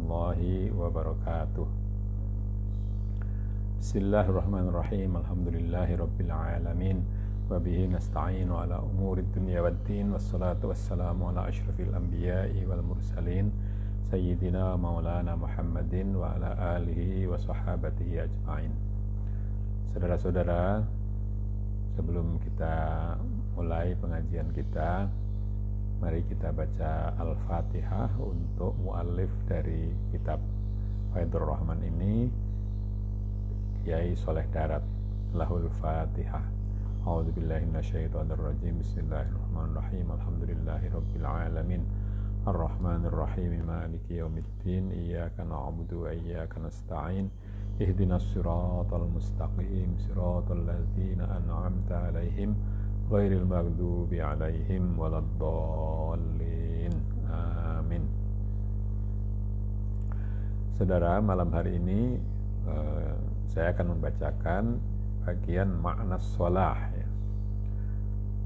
warahmatullahi wabarakatuh. Bismillahirrahmanirrahim. Alhamdulillahi rabbil alamin. Wa bihi nasta'inu ala umuri dunya waddin. Wassalatu wassalamu ala asyrafil anbiya'i wal mursalin Sayyidina maulana Muhammadin wa ala alihi wa sahabatihi ajma'in. Saudara-saudara, sebelum kita mulai pengajian kita, mari kita baca Al-Fatihah untuk muallif dari kitab Faidur Rahman ini, Kiai Soleh Darat. Lahul Fatihah. A'udzubillahi minasyaitonirrajim. Bismillahirrahmanirrahim. Alhamdulillahi rabbil alamin. Ar-Rahmanir-Rahim. Maliki yaumiddin. Iyyaka na'budu wa iyyaka nasta'in. Ihdinas siratal mustaqim. Siratal ladzina an'amta 'alaihim ghairil maghdubi 'alaihim waladdallin. Amin. Saudara, malam hari ini saya akan membacakan bagian makna shalah ya.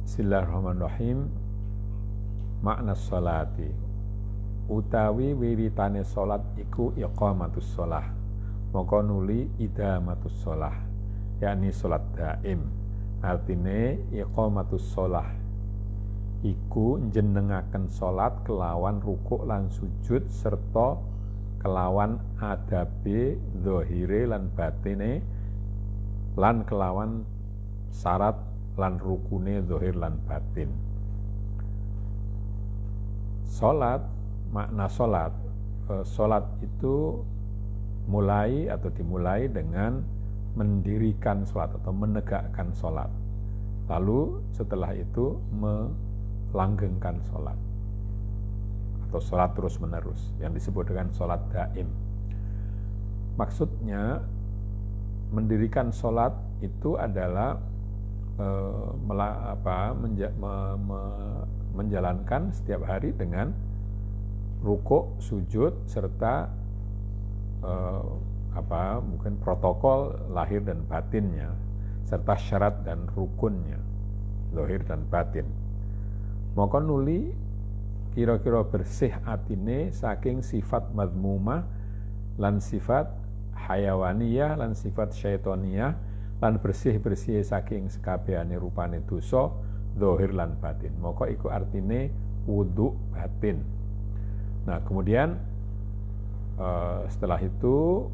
Bismillahirrahmanirrahim. Makna sholati utawi wiwitane salat iku iqamatus shalah, maka nuli idamatus shalah, yakni salat daim. Artine iqamatus shalah iku njenengaken salat kelawan rukuk lan sujud serta kelawan adabe zahire lan batine lan kelawan syarat lan rukune zahir lan batin. Salat, makna salat, salat itu mulai atau dimulai dengan mendirikan salat atau menegakkan salat. Lalu setelah itu melanggengkan salat atau salat terus menerus yang disebut dengan salat daim. Maksudnya mendirikan salat itu adalah menjalankan setiap hari dengan rukuk, sujud serta mungkin protokol lahir dan batinnya serta syarat dan rukunnya zahir dan batin. Maka nuli kira-kira bersih atine saking sifat madmumah lan sifat hayawaniyah lan sifat syaitoniyah lan bersih-bersih saking sekabehane rupane dosa zahir lan batin. Maka iku artine wudu batin. Nah, kemudian setelah itu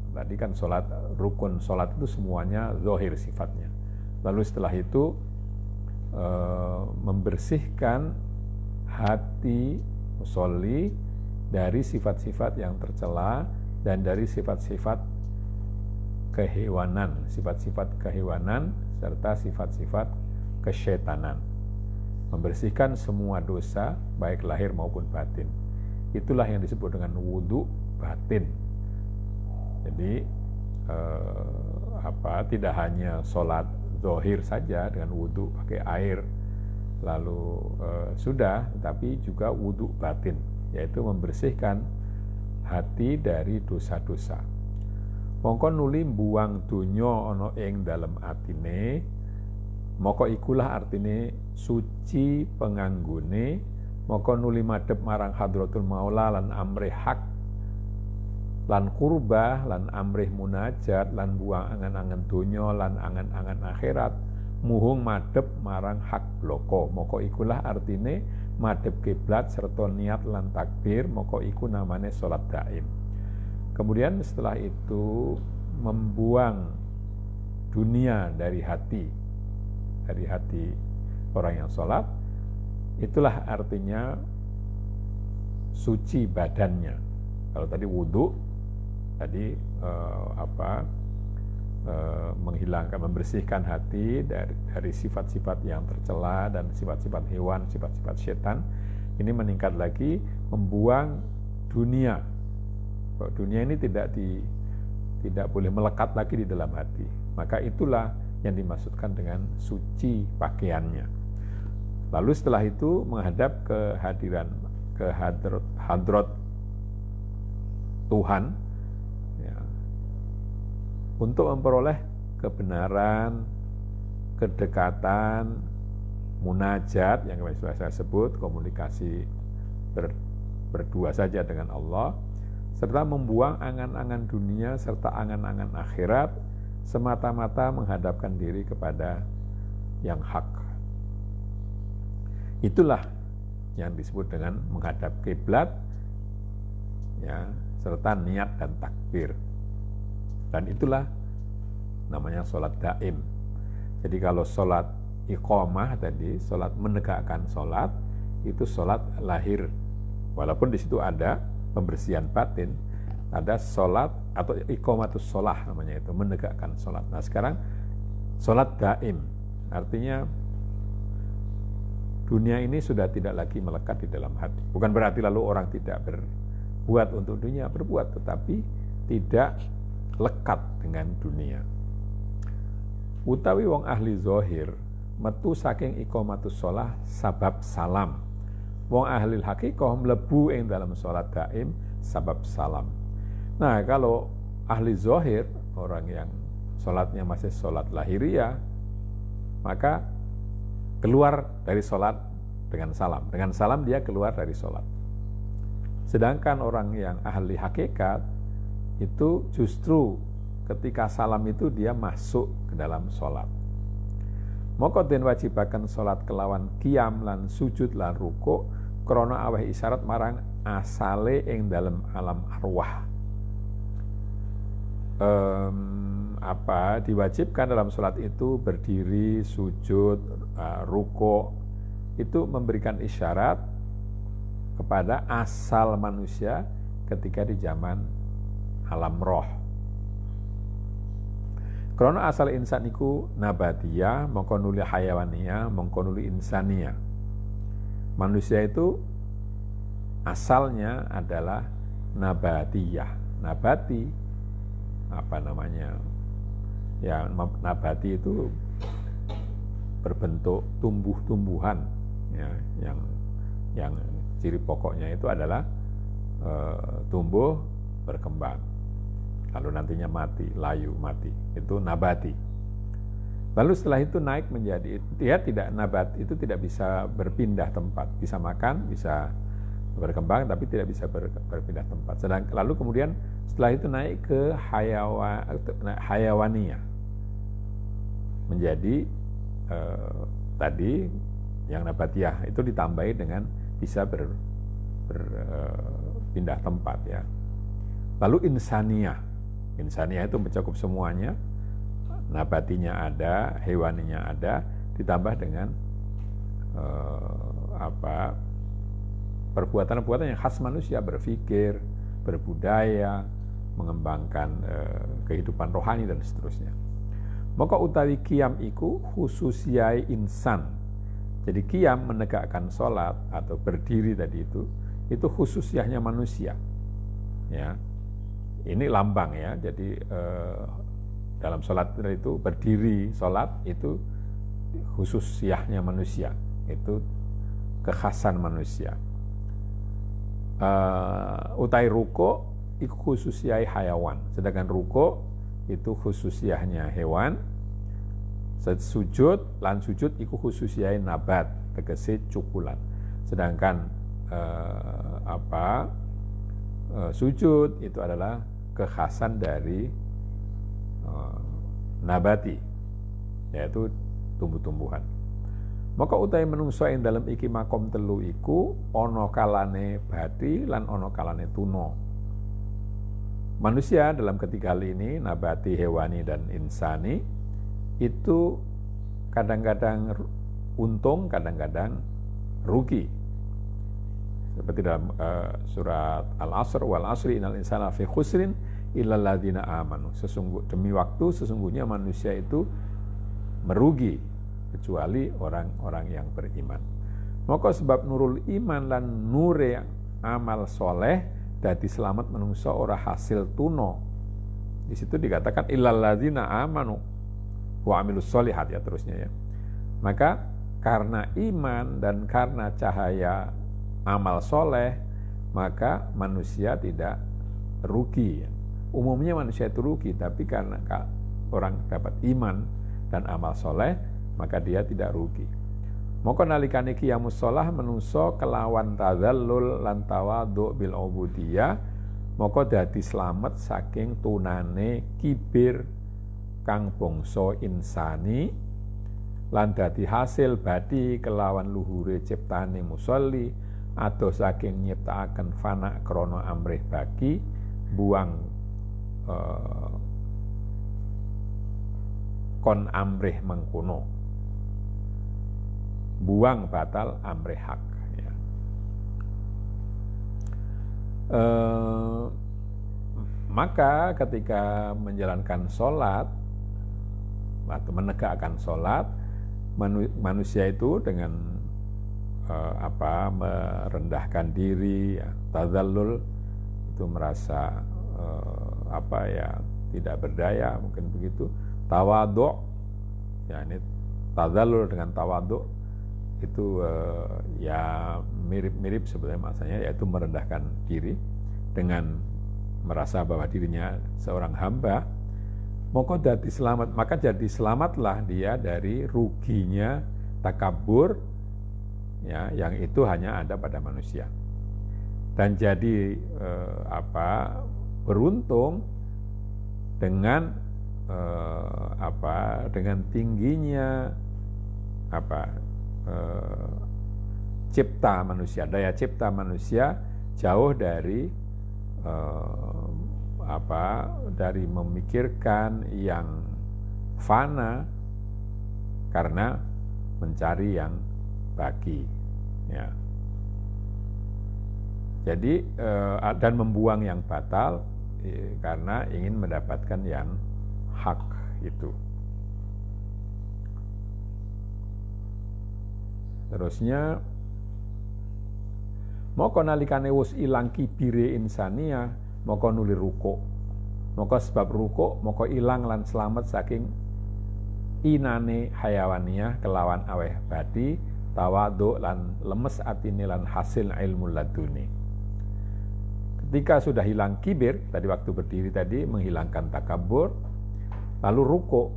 tadi kan salat, rukun salat itu semuanya zahir sifatnya. Lalu setelah itu membersihkan hati musolli dari sifat-sifat yang tercela dan dari sifat-sifat kehewanan, sifat-sifat kehewanan serta sifat-sifat kesyetanan. Membersihkan semua dosa baik lahir maupun batin. Itulah yang disebut dengan wudu batin. Jadi tidak hanya sholat zahir saja dengan wudu pakai air lalu sudah, tetapi juga wudu batin, yaitu membersihkan hati dari dosa-dosa. Mongko nuli mbuang donya ana ing dalem atine, maka ikulah artine suci penganggone, maka nuli madhep marang hadratul maula lan amrih hak lan kurbah lan amrih munajat lan buang angan-angan donya lan angan-angan akhirat, muhung madhep marang hak bloko. Maka ikulah artine madhep kiblat serta niat lan takbir, maka iku namane salat daim. Kemudian setelah itu membuang dunia dari hati orang yang sholat, itulah artinya suci badannya. Kalau tadi wudu, tadi menghilangkan, membersihkan hati dari sifat-sifat yang tercela dan sifat-sifat hewan, sifat-sifat setan. Ini meningkat lagi, membuang dunia. Dunia ini tidak boleh melekat lagi di dalam hati. Maka itulah yang dimaksudkan dengan suci pakaiannya. Lalu setelah itu menghadap ke hadrat Tuhan ya, untuk memperoleh kebenaran, kedekatan, munajat yang saya sebut komunikasi berdua saja dengan Allah, serta membuang angan-angan dunia serta angan-angan akhirat, semata-mata menghadapkan diri kepada yang hak. Itulah yang disebut dengan menghadap kiblat, ya, serta niat dan takbir. Dan itulah namanya sholat daim. Jadi kalau sholat iqamah tadi, sholat menegakkan sholat, itu sholat lahir. Walaupun di situ ada pembersihan batin, ada sholat atau iqamatus sholah namanya itu, menegakkan sholat. Nah sekarang sholat daim, artinya dunia ini sudah tidak lagi melekat di dalam hati. Bukan berarti lalu orang tidak berbuat untuk dunia, berbuat, tetapi tidak lekat dengan dunia. Utawi wong ahli zohir metu saking iqamatus sholah sabab salam. Wong ahli hakikoh mlebu ing dalam sholat daim sabab salam. Nah kalau ahli zohir, orang yang sholatnya masih sholat lahiriah, maka keluar dari sholat dengan salam. Dengan salam dia keluar dari sholat. Sedangkan orang yang ahli hakikat itu justru ketika salam itu dia masuk ke dalam sholat. Moko den wajibaken sholat kelawan qiyam lan sujud lan ruku krana aweh isyarat marang asale ing dalam alam arwah. Diwajibkan dalam sholat itu berdiri, sujud, ruku, itu memberikan isyarat kepada asal manusia ketika di zaman alam roh. Karena asal insan iku nabatiyah, mongko nuli hayawaniyah, mongko nuli insaniyah. Manusia itu asalnya adalah nabatiyah. Nabati, ya nabati itu berbentuk tumbuh-tumbuhan, ya, yang ciri pokoknya itu adalah tumbuh, berkembang. Lalu nantinya mati, layu, mati. Itu nabati. Lalu setelah itu naik menjadi, dia tidak nabat, itu tidak bisa berpindah tempat. Bisa makan, bisa berkembang, tapi tidak bisa berpindah tempat. Lalu kemudian setelah itu naik ke hayawaniyah. Menjadi tadi yang nabatiyah itu ditambahi dengan bisa berpindah tempat, ya. Lalu insaniyah. Insaniyah itu mencakup semuanya, nabatinya ada, hewaninya ada, ditambah dengan perbuatan-perbuatan yang khas manusia, berpikir, berbudaya, mengembangkan kehidupan rohani dan seterusnya. Maka utawi qiyam iku khususiyai insan. Jadi qiyam menegakkan sholat atau berdiri tadi itu khususiyahnya manusia, ya. Ini lambang, ya. Jadi dalam sholat itu berdiri sholat itu khususiyahnya manusia, itu kekhasan manusia. Utai ruko itu khususiyai hayawan, sedangkan ruko itu khususiyahnya hewan. Sujud lan sujud itu khususiyai nabat, tegese cukulan. Sedangkan sujud itu adalah kekhasan dari nabati, yaitu tumbuh-tumbuhan. Maka utai menungso ing dalam iki makom telu iku ana kalane bati lan ana kalane tuna. Manusia dalam ketiga hal ini, nabati, hewani, dan insani, itu kadang-kadang untung, kadang-kadang rugi. Seperti dalam surat Al-Asr, wal asri innal insana fi khusrin illal ladzina amanu. Demi waktu sesungguhnya manusia itu merugi kecuali orang-orang yang beriman. Maka sebab nurul iman lan nure amal soleh dadi selamat menungso ora hasil tuno. Di situ dikatakan illal ladzina amanu wa amilus solihat, ya terusnya, ya. Maka karena iman dan karena cahaya amal soleh, maka manusia tidak rugi. Umumnya manusia itu rugi, tapi karena orang dapat iman dan amal soleh, maka dia tidak rugi. Maka nalikane qiyamus shalah menungso kelawan tadzallul lan tawadhu bil ubudiyah, maka dadi slamet saking tunane kibir kang bangsa insani lan dadi hasil badi kelawan luhure ciptane musolli adoh saking nyiptakaken fana krana amrih bagi buang kon amrih mengkono, buang batal amrih hak ya. Maka ketika menjalankan sholat atau menegakkan sholat, manusia itu dengan merendahkan diri, ya, tadzallul, itu merasa tidak berdaya, mungkin begitu. Tawadhu, ya ini tadzallul dengan tawadhu itu mirip-mirip sebenarnya maksudnya, yaitu merendahkan diri dengan merasa bahwa dirinya seorang hamba. Maka jadi selamatlah dia dari ruginya takabur, ya, yang itu hanya ada pada manusia, dan jadi beruntung dengan dengan tingginya cipta manusia, daya cipta manusia jauh dari dari memikirkan yang fana karena mencari yang baki, ya. Jadi dan membuang yang batal karena ingin mendapatkan yang hak itu. Terusnya, moko nalikane wis ilang kibire insania, moko nuli ruko. Moko sebab ruko, moko ilang lan selamat saking inane hayawaniyah kelawan aweh badi, tawadhu lan lemes atine lan hasil ilmu laduni. Ketika sudah hilang kibir, tadi waktu berdiri tadi menghilangkan takabur, lalu ruko.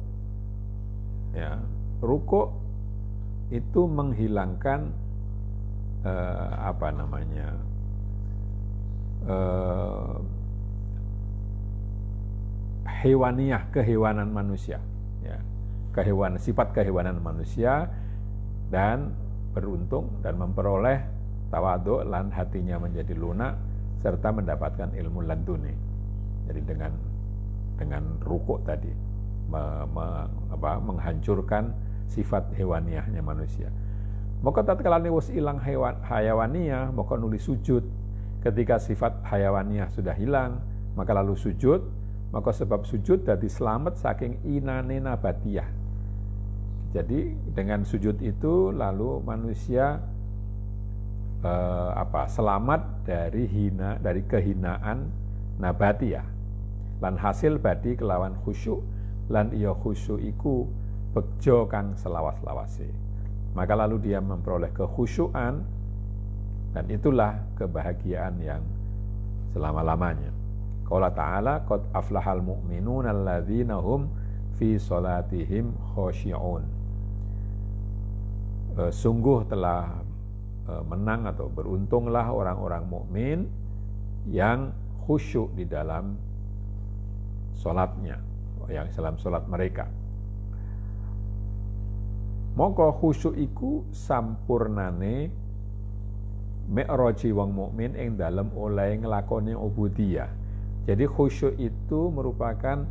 Ya, ruko itu menghilangkan hewaniyah, kehewanan manusia, ya, sifat kehewanan manusia, dan beruntung dan memperoleh tawadhu lan hatinya menjadi lunak serta mendapatkan ilmu laduni. Jadi dengan rukuk tadi menghancurkan sifat hewaniyahnya manusia. Maka tatkala wis ilang hayawaniyah, maka nuli sujud. Ketika sifat hayawaniyah sudah hilang, maka lalu sujud. Maka sebab sujud dadi selamat saking inane nabatiyah. Jadi dengan sujud itu lalu manusia selamat dari kehinaan nabatiyah. Lan hasil badi kelawan khusyuk, lan iya khusyuk iku bejo kang selawas-lawase. Maka lalu dia memperoleh kekhusyuan, dan itulah kebahagiaan yang selama-lamanya. Qala ta'ala qad aflahal mu'minuna alladzina hum fi salatihim khashi'un. Sungguh telah menang atau beruntunglah orang-orang mukmin yang khusyuk di dalam salatnya, yang dalam salat mereka. Maka khusyuk iku sampurnane mi'raji wong mukmin ing dalem oleh nglakoni ubudiyah. Jadi khusyuk itu merupakan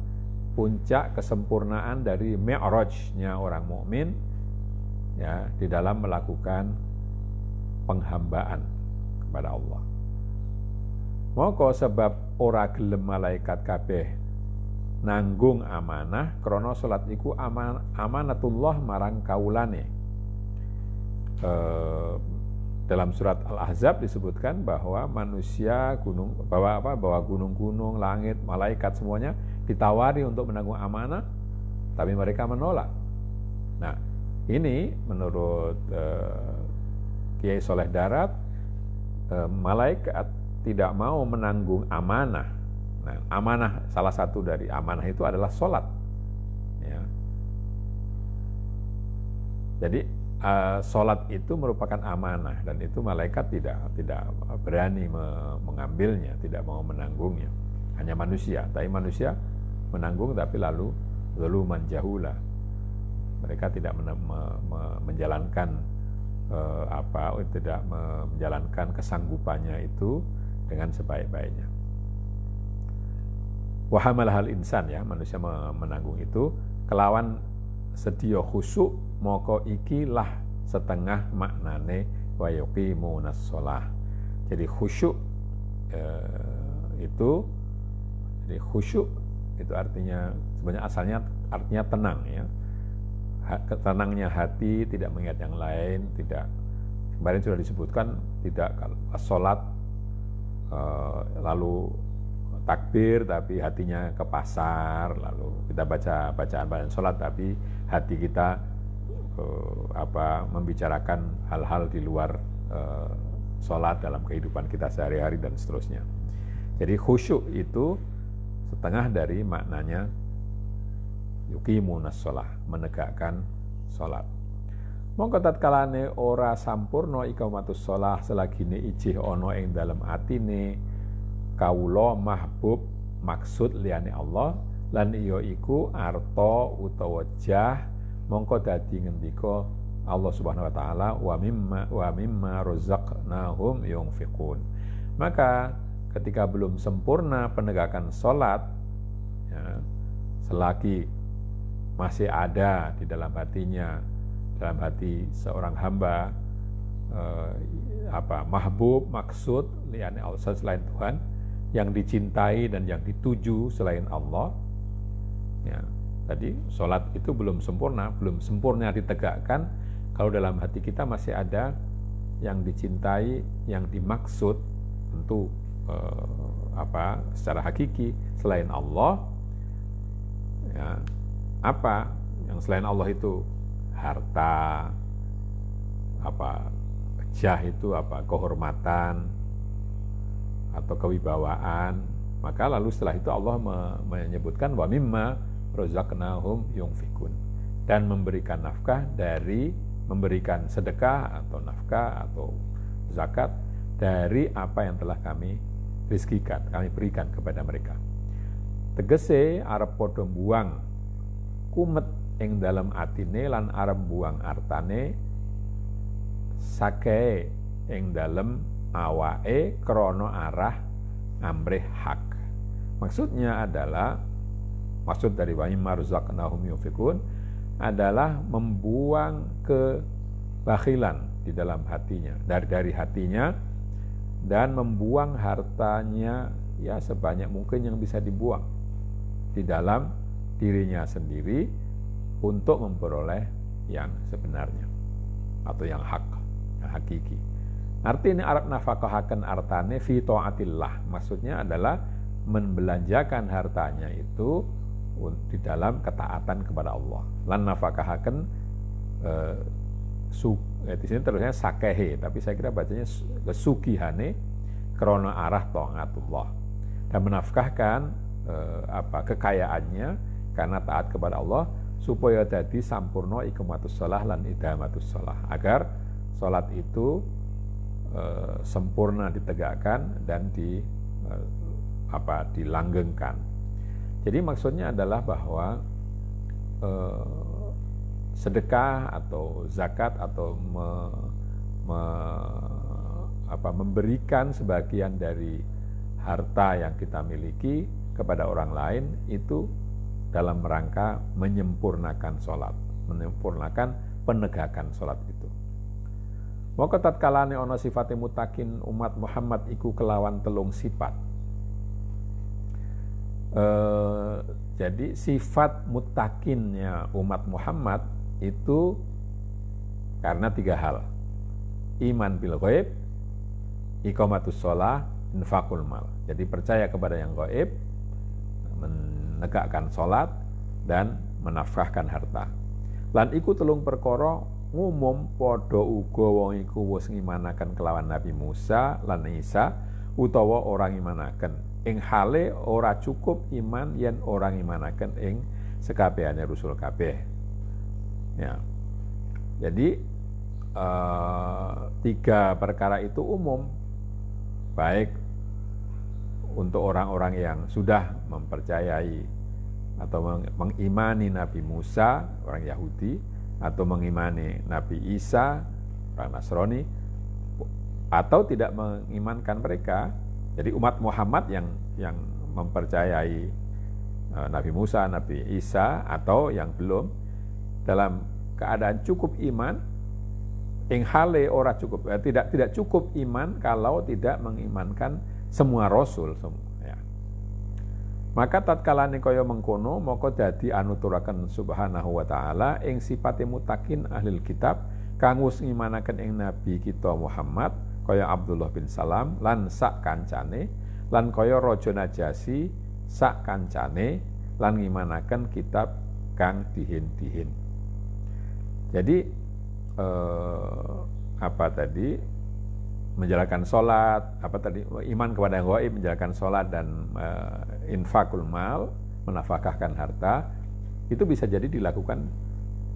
puncak kesempurnaan dari mi'rajnya orang mukmin, ya, di dalam melakukan penghambaan kepada Allah. Maka sebab ora gelem malaikat kabeh nanggung amanah, krana salat iku amanatullah marang kaulane. Dalam surat Al-Ahzab disebutkan bahwa manusia bahwa gunung-gunung, langit, malaikat semuanya ditawari untuk menanggung amanah, tapi mereka menolak. Nah, ini menurut Kiai Soleh Darat, malaikat tidak mau menanggung amanah. Nah, amanah, salah satu dari amanah itu adalah sholat. Ya. Jadi sholat itu merupakan amanah dan itu malaikat tidak berani mengambilnya, tidak mau menanggungnya. Hanya manusia, tapi manusia menanggung tapi lalu zaluman jahula. Mereka tidak menjalankan tidak menjalankan kesanggupannya itu dengan sebaik-baiknya. Wa hamalahal insan, ya, manusia menanggung itu kelawan sedia khusyuk, moko ikilah setengah maknane wa yuqimunas shalah. Jadi khusyuk khusyuk itu artinya sebenarnya asalnya artinya tenang, ya. Tenangnya hati, tidak mengingat yang lain, tidak. Kemarin sudah disebutkan tidak kalau sholat lalu takbir tapi hatinya ke pasar, lalu kita baca bacaan sholat tapi hati kita membicarakan hal-hal di luar sholat dalam kehidupan kita sehari-hari dan seterusnya. Jadi khusyuk itu setengah dari maknanya yuqimunas shalah, menegakkan sholat. Mongko tatkalane ora sampurna iqamatus shalah selagine ijih ana ing dalem atine kawula mahbub maksud liyane Allah lan iya iku arta utawa jah, mongko dadi ngendika Allah Subhanahu wa taala wa mimma razaqnahum yunfiqun. Maka ketika belum sempurna penegakan sholat, ya, selagi masih ada di dalam hatinya, dalam hati seorang hamba mahbub maksud liyane Allah selain Tuhan, yang dicintai dan yang dituju selain Allah, ya, tadi sholat itu belum sempurna ditegakkan kalau dalam hati kita masih ada yang dicintai, yang dimaksud tentu secara hakiki selain Allah, ya. Apa yang selain Allah itu? Harta, jah itu kehormatan atau kewibawaan. Maka lalu setelah itu Allah menyebutkan wa mimma razaqnahum yunfikun, dan memberikan nafkah dari memberikan sedekah atau nafkah atau zakat dari apa yang telah kami rizkikan, kami berikan kepada mereka. Tegese arep padha buang kumet ing dalam atine lan arep buang artane sake ing dalam awake krana arah amrih hak. Maksudnya adalah, maksud dari wa mimma razaqnahum yunfikun adalah membuang kebakhilan di dalam hatinya, dari hatinya, dan membuang hartanya ya sebanyak mungkin yang bisa dibuang di dalam dirinya sendiri untuk memperoleh yang sebenarnya atau yang hak, yang hakiki. Artinya Arab nafakahaken artane fi taatillah, maksudnya adalah membelanjakan hartanya itu di dalam ketaatan kepada Allah. Lan nafakahaken di sini terusnya sakehe, tapi saya kira bacanya kesugihane krana arah taatullah, dan menafkahkan kekayaannya karena taat kepada Allah supaya dadi sampurna iqamatus shalah lan idamatus shalah, agar salat itu sempurna ditegakkan dan dilanggengkan. Jadi maksudnya adalah bahwa sedekah atau zakat atau memberikan sebagian dari harta yang kita miliki kepada orang lain itu dalam rangka menyempurnakan sholat, menyempurnakan penegakan sholat itu. Maka tatkalane ana sifate mutakin umat Muhammad iku kelawan telung sifat. Jadi sifat mutakinnya umat Muhammad itu karena 3 hal. Iman bil ghaib, iqamatus shalah, infaqul mal. Jadi percaya kepada yang gaib, menegakkan sholat, dan menafkahkan harta. Lan iku telung perkara ngumum padha uga wong iku wis ngimanaken kelawan Nabi Musa lan Isa utawa ora ngimanaken. Ing hale ora cukup iman yen ora ngimanaken ing sekabehane rusul kabeh. Ya. Jadi tiga perkara itu umum, baik untuk orang-orang yang sudah mempercayai atau mengimani Nabi Musa, orang Yahudi, atau mengimani Nabi Isa, orang Nasrani, atau tidak mengimankan mereka. Jadi umat Muhammad yang mempercayai Nabi Musa, Nabi Isa, atau yang belum, dalam keadaan cukup iman, ing hale ora cukup, tidak cukup iman kalau tidak mengimankan semua rasul ya. Maka tatkala kaya mengkono maka dadi anuturaken subhanahu wa ta'ala ing sifate mutakin ahlil kitab kang wis ngimanaken ing nabi kita Muhammad kaya Abdullah bin Salam lan sak kancane, lan kaya Raja Najasi sak kancane, lan ngimanaken kitab kang dihin-dihin. Jadi menjalankan sholat, iman kepada yang gaib, menjalankan sholat dan infakul mal, menafkahkan harta, itu bisa jadi dilakukan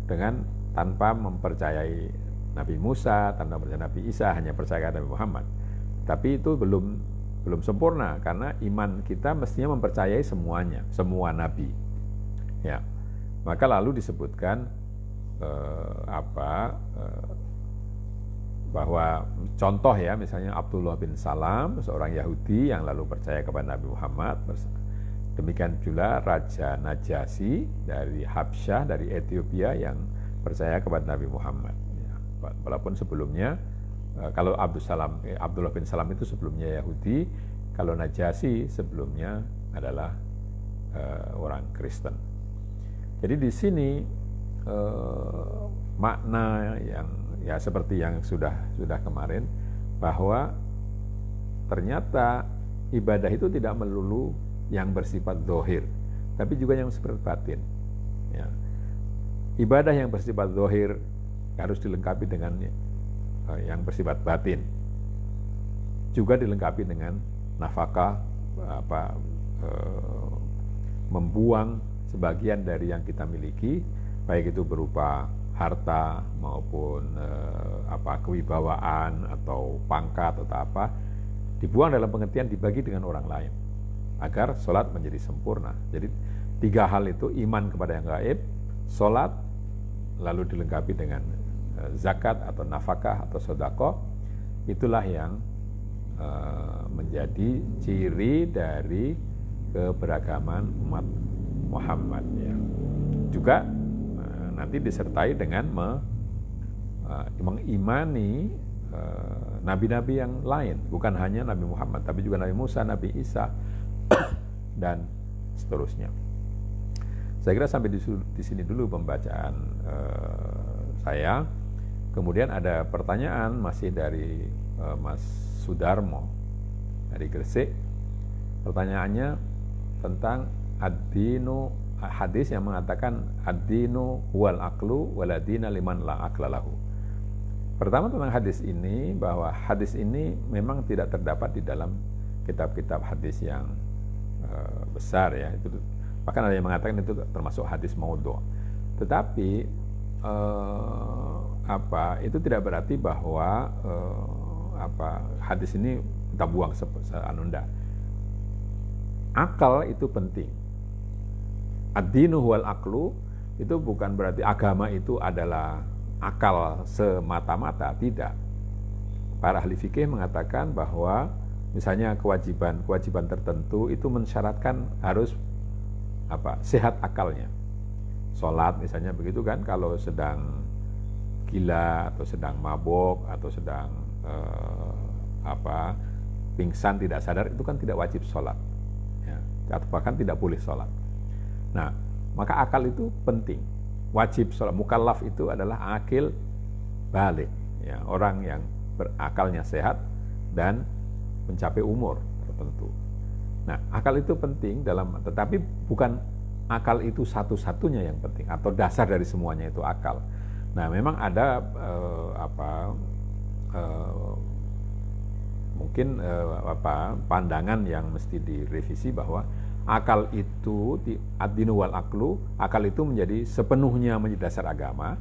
dengan tanpa mempercayai Nabi Musa, tanpa percaya Nabi Isa, hanya percaya Nabi Muhammad. Tapi itu belum sempurna, karena iman kita mestinya mempercayai semuanya, semua nabi. Ya, maka lalu disebutkan bahwa contoh ya, misalnya Abdullah bin Salam, seorang Yahudi yang lalu percaya kepada Nabi Muhammad. Demikian pula Raja Najasi dari Habsyah, dari Ethiopia, yang percaya kepada Nabi Muhammad. Ya, walaupun sebelumnya, kalau Abdullah bin Salam itu sebelumnya Yahudi, kalau Najasi sebelumnya adalah orang Kristen. Jadi di sini makna yang ya seperti yang sudah kemarin, bahwa ternyata ibadah itu tidak melulu yang bersifat zahir, tapi juga yang bersifat batin. Ya. Ibadah yang bersifat zahir harus dilengkapi dengan yang bersifat batin, juga dilengkapi dengan nafkah, membuang sebagian dari yang kita miliki, baik itu berupa harta maupun kewibawaan atau pangkat atau apa, dibuang dalam pengertian dibagi dengan orang lain agar sholat menjadi sempurna. Jadi tiga hal itu, iman kepada yang gaib, sholat, lalu dilengkapi dengan zakat atau nafkah atau sedekah, itulah yang menjadi ciri dari keberagaman umat Muhammad ya. Juga nanti disertai dengan mengimani nabi-nabi yang lain, bukan hanya Nabi Muhammad, tapi juga Nabi Musa, Nabi Isa, dan seterusnya. Saya kira sampai di sini dulu pembacaan saya. Kemudian ada pertanyaan masih dari Mas Sudarmo dari Gresik. Pertanyaannya tentang ad-dinu, hadis yang mengatakan ad-dinu huwal aqlu waladina liman la aqla lahu. Pertama tentang hadis ini, bahwa hadis ini memang tidak terdapat di dalam kitab-kitab hadis yang besar ya. Itu bahkan ada yang mengatakan itu termasuk hadis maudhu'. Tetapi itu tidak berarti bahwa hadis ini kita buang seanunda. Akal itu penting. Ad-dinu huwal aqlu itu bukan berarti agama itu adalah akal semata-mata, tidak. Para ahli fikih mengatakan bahwa misalnya kewajiban tertentu itu mensyaratkan harus sehat akalnya. Sholat misalnya begitu kan, kalau sedang gila atau sedang mabuk atau sedang pingsan tidak sadar, itu kan tidak wajib sholat ya, atau bahkan tidak boleh sholat. Nah, maka akal itu penting, wajib sholat. Mukallaf itu adalah akil balik ya, orang yang berakalnya sehat dan mencapai umur tertentu. Nah, akal itu penting tetapi bukan akal itu satu-satunya yang penting atau dasar dari semuanya itu akal. Nah, memang ada mungkin pandangan yang mesti direvisi, bahwa akal itu ad-dinu wal aqlu, akal itu menjadi sepenuhnya menjadi dasar agama,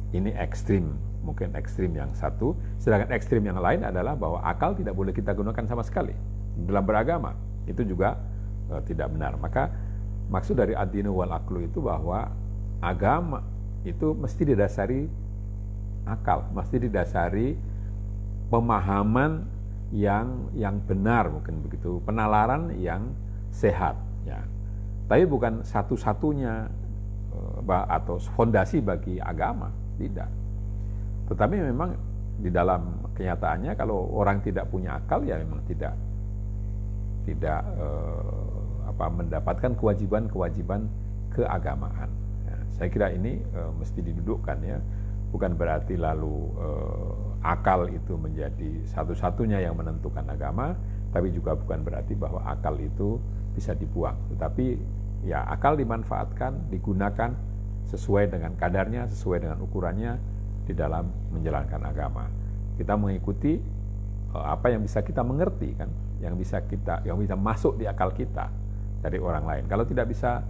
Ini ekstrim, mungkin ekstrim yang satu. Sedangkan ekstrim yang lain adalah bahwa akal tidak boleh kita gunakan sama sekali dalam beragama. Itu juga tidak benar. Maka maksud dari ad-dinu wal aqlu itu bahwa agama itu mesti didasari akal, mesti didasari pemahaman yang benar, mungkin begitu, penalaran yang sehat, ya. Tapi bukan satu-satunya atau fondasi bagi agama, tidak. Tetapi memang di dalam kenyataannya kalau orang tidak punya akal, ya memang tidak mendapatkan kewajiban-kewajiban keagamaan. Ya, saya kira ini mesti didudukkan, ya. Bukan berarti lalu akal itu menjadi satu-satunya yang menentukan agama, tapi juga bukan berarti bahwa akal itu bisa dibuang. Tetapi ya akal dimanfaatkan, digunakan sesuai dengan kadarnya, sesuai dengan ukurannya di dalam menjalankan agama. Kita mengikuti apa yang bisa kita mengerti, kan, yang bisa masuk di akal kita dari orang lain. Kalau tidak bisa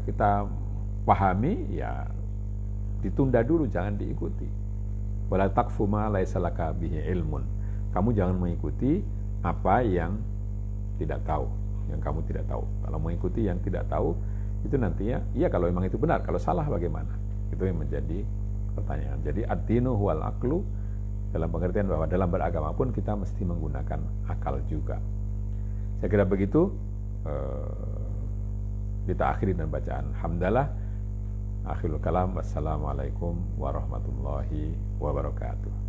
kita pahami, ya ditunda dulu, jangan diikuti. Wala taqfu ma laisa laka bihi ilmun. Kamu jangan mengikuti apa yang tidak tahu, yang kamu tidak tahu. Kalau mengikuti yang tidak tahu, itu nantinya, iya kalau memang itu benar, kalau salah bagaimana? Itu yang menjadi pertanyaan. Jadi ad-dinu huwal aqlu, dalam pengertian bahwa dalam beragama pun kita mesti menggunakan akal juga. Saya kira begitu. Kita akhiri dengan bacaan hamdalah. Akhirul kalam, wassalamualaikum warahmatullahi wabarakatuh.